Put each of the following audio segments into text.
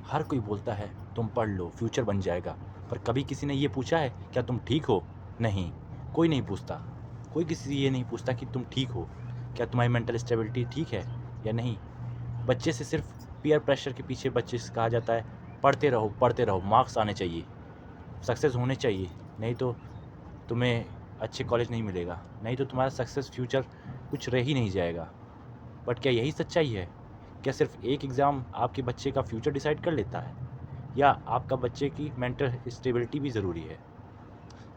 हर कोई बोलता है तुम पढ़ लो, फ्यूचर बन जाएगा, पर कभी किसी ने ये पूछा है क्या तुम ठीक हो? नहीं, कोई नहीं पूछता। कोई किसी से ये नहीं पूछता कि तुम ठीक हो, क्या तुम्हारी मेंटल स्टेबिलिटी ठीक है या नहीं। बच्चे से सिर्फ पीयर प्रेशर के पीछे बच्चे से कहा जाता है पढ़ते रहो, मार्क्स आने चाहिए, सक्सेस होने चाहिए, नहीं तो तुम्हें अच्छे कॉलेज नहीं मिलेगा, नहीं तो तुम्हारा सक्सेस फ्यूचर कुछ रह ही नहीं जाएगा। बट क्या यही सच्चाई है? क्या सिर्फ एक एग्ज़ाम आपके बच्चे का फ्यूचर डिसाइड कर लेता है, या आपका बच्चे की मेंटल स्टेबिलिटी भी ज़रूरी है?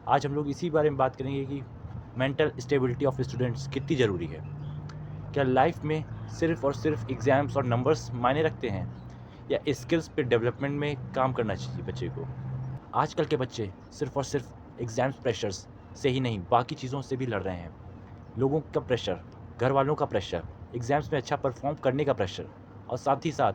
आज हम लोग इसी बारे में बात करेंगे कि मेंटल स्टेबिलिटी ऑफ स्टूडेंट्स कितनी ज़रूरी है। क्या लाइफ में सिर्फ और सिर्फ एग्ज़ाम्स और नंबर्स मायने रखते हैं, या स्किल्स पे डेवलपमेंट में काम करना चाहिए बच्चे को? आजकल के बच्चे सिर्फ और सिर्फ एग्ज़ाम्स प्रेशर्स से ही नहीं, बाकी चीज़ों से भी लड़ रहे हैं। लोगों का प्रेशर, घर वालों का प्रेशर, एग्ज़ाम्स में अच्छा परफॉर्म करने का प्रेशर, और साथ ही साथ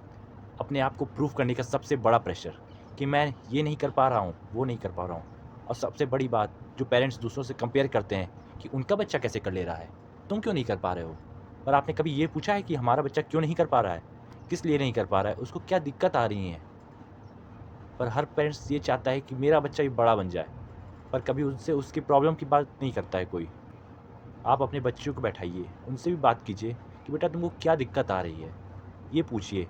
अपने आप को प्रूव करने का सबसे बड़ा प्रेशर कि मैं ये नहीं कर पा रहा हूँ, वो नहीं कर पा रहा हूँ। और सबसे बड़ी बात, जो पेरेंट्स दूसरों से कंपेयर करते हैं कि उनका बच्चा कैसे कर ले रहा है, तुम क्यों नहीं कर पा रहे हो? पर आपने कभी ये पूछा है कि हमारा बच्चा क्यों नहीं कर पा रहा है? किस लिए नहीं कर पा रहा है? उसको क्या दिक्कत आ रही है? पर हर पेरेंट्स ये चाहता है कि मेरा बच्चा भी बड़ा बन जाए, पर कभी उनसे उसकी प्रॉब्लम की बात नहीं करता है कोई। आप अपने बच्चों को बैठाइए, उनसे भी बात कीजिए कि बेटा तुमको क्या दिक्कत आ रही है, ये पूछिए।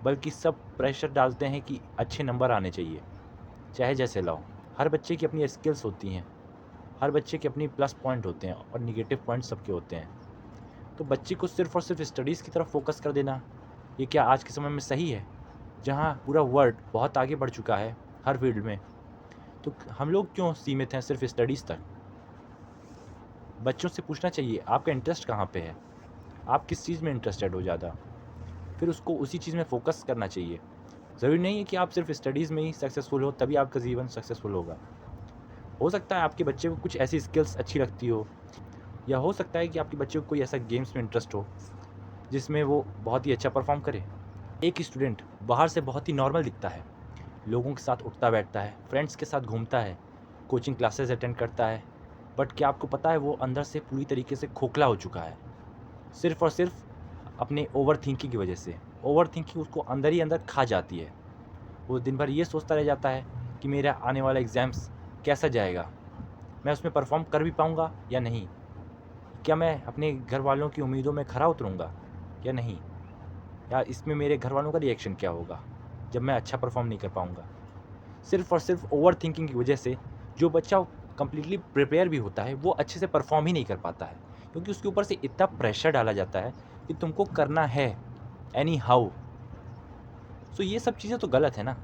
बल्कि सब प्रेशर डालते हैं कि अच्छे नंबर आने चाहिए, चाहे जैसे लाओ। हर बच्चे की अपनी स्किल्स होती हैं, हर बच्चे के अपनी प्लस पॉइंट होते हैं और नेगेटिव पॉइंट सबके होते हैं। तो बच्चे को सिर्फ और सिर्फ स्टडीज़ की तरफ फोकस कर देना, ये क्या आज के समय में सही है? जहाँ पूरा वर्ल्ड बहुत आगे बढ़ चुका है हर फील्ड में, तो हम लोग क्यों सीमित हैं सिर्फ स्टडीज़ तक? बच्चों से पूछना चाहिए आपका इंटरेस्ट कहाँ पे है, आप किस चीज़ में इंटरेस्टेड हो ज़्यादा, फिर उसको उसी चीज़ में फ़ोकस करना चाहिए। ज़रूरी नहीं है कि आप सिर्फ स्टडीज़ में ही सक्सेसफुल हो तभी आपका जीवन सक्सेसफुल होगा। हो सकता है आपके बच्चे को कुछ ऐसी स्किल्स अच्छी लगती हो, या हो सकता है कि आपके बच्चे को कोई ऐसा गेम्स में इंटरेस्ट हो जिसमें वो बहुत ही अच्छा परफॉर्म करे। एक स्टूडेंट बाहर से बहुत ही नॉर्मल दिखता है, लोगों के साथ उठता बैठता है, फ्रेंड्स के साथ घूमता है, कोचिंग क्लासेस अटेंड करता है, बट क्या आपको पता है वो अंदर से पूरी तरीके से खोखला हो चुका है, सिर्फ़ और सिर्फ़ अपने ओवरथिंकिंग की वजह से। ओवरथिंकिंग उसको अंदर ही अंदर खा जाती है। वो दिन भर ये सोचता रह जाता है कि मेरा आने वाला एग्ज़ाम्स कैसा जाएगा? मैं उसमें परफ़ॉर्म कर भी पाऊँगा या नहीं? क्या मैं अपने घरवालों की उम्मीदों में खरा उतरूँगा या नहीं? या इसमें मेरे घरवालों का रिएक्शन क्या होगा, जब मैं अच्छा परफ़ॉर्म नहीं कर पाऊँगा? सिर्फ़ और सिर्फ़ ओवरथिंकिंग की वजह से जो बच्चा कंप्लीटली प्रिपेयर भी होता है, वो अच्छे से परफ़ॉर्म ही नहीं कर पाता है। क्योंकि उसके ऊपर से इतना प्रेशर डाला जाता है कि तुमको करना है, एनी हाउ। सो ये सब चीज़ें तो गलत है ना।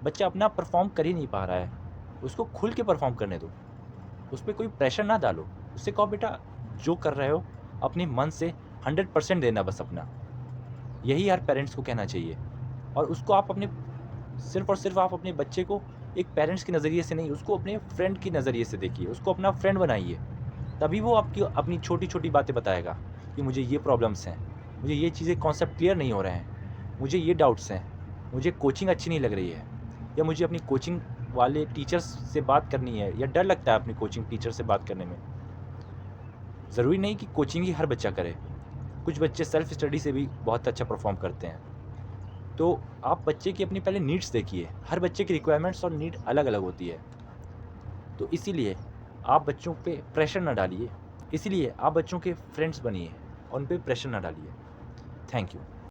बच्चा अपना परफ़ॉर्म कर ही नहीं पा रहा है, उसको खुल के परफ़ॉर्म करने दो। उस पे कोई प्रेशर ना डालो। उससे कहो बेटा जो कर रहे हो अपने मन से 100% देना बस अपना। यही हर पेरेंट्स को कहना चाहिए। और उसको आप अपने सिर्फ़ और सिर्फ़ आप अपने बच्चे को एक पेरेंट्स के नज़रिए से नहीं, उसको अपने फ्रेंड के नज़रिए से देखिए, उसको अपना फ्रेंड बनाइए। तभी वो आपकी अपनी छोटी-छोटी बातें बताएगा कि मुझे ये प्रॉब्लम्स हैं, मुझे ये चीज़ें कॉन्सेप्ट क्लियर नहीं हो रहे हैं, मुझे ये डाउट्स हैं, मुझे कोचिंग अच्छी नहीं लग रही है, या मुझे अपनी कोचिंग वाले टीचर्स से बात करनी है, या डर लगता है अपनी कोचिंग टीचर से बात करने में। ज़रूरी नहीं कि कोचिंग ही हर बच्चा करे, कुछ बच्चे सेल्फ स्टडी से भी बहुत अच्छा परफ़ॉर्म करते हैं। तो आप बच्चे की अपनी पहले नीड्स देखिए, हर बच्चे की रिक्वायरमेंट्स और नीड अलग-अलग होती है। तो इसीलिए आप बच्चों पे प्रेशर ना डालिए, इसीलिए आप बच्चों के फ्रेंड्स बनिए और उन पे प्रेशर ना डालिए। Thank you.